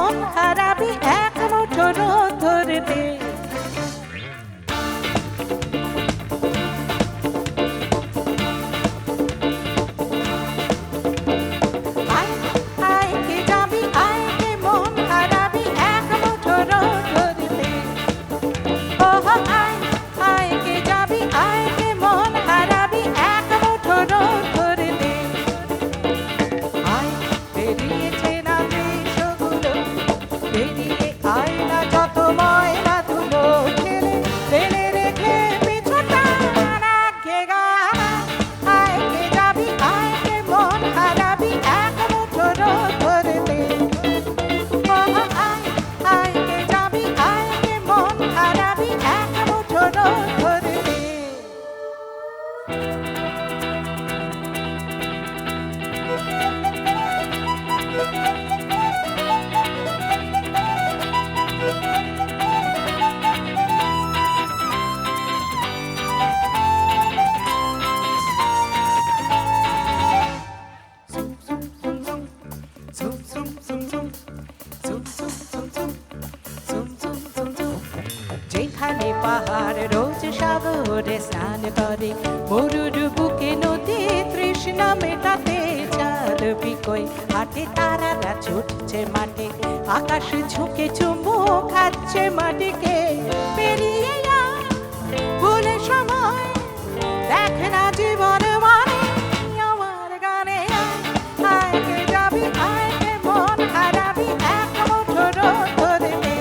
মন হারাবি এক মুঠো রোদ ধরতে। যেখানে পাহাড় রোজ সাগরে স্নান করে, মরুর বুকে নদী তৃষ্ণা মেটাতে চাঁদ বিকই হাটে, তারারা ছুটছে মাঠে, আকাশ ঝুঁকে চুমু খাচ্ছে মাটিকে। পেরিয়ে ভুলে সময় দেখ না জীবন মানে, আমার গানে আয় কে যাবি আয় কে মন হারাবি এক মুঠো রোদ ধরতে।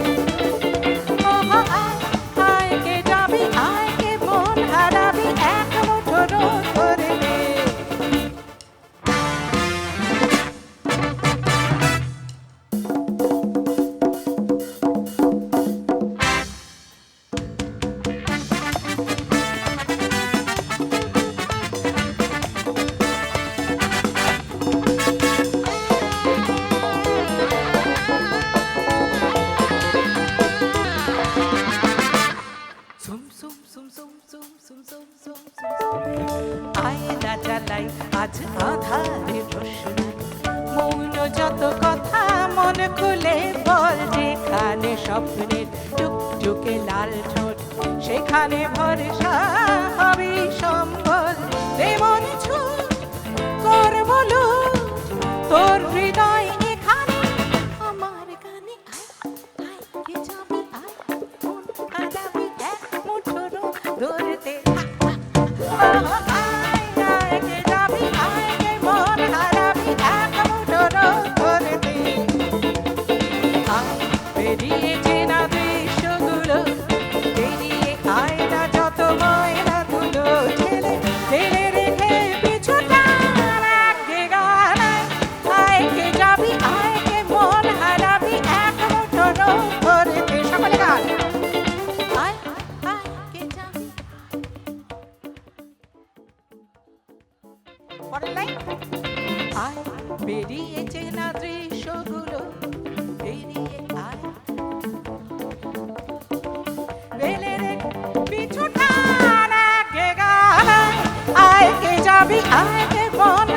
আয়না জ্বালাই আজ আধারের রোশনাই, মৌন যত কথা মন খুলে বল। যেখানে স্বপ্নের টুকটুকে লাল ঠোঁট, সেখানে ভরসা হবে সম্বল। দেবন ছুট করব লুট তোর হৃদয় এখানে, আমার গানে আয় কে যাবি আয় মন হারাবি এক মুঠো রোদ ধরতে। আয় বেরিয়েছে না দৃশ্যগুলো, বেরিয়ে আয় বেলে রে পিছুটা আয় কে যাবি আয় কে মন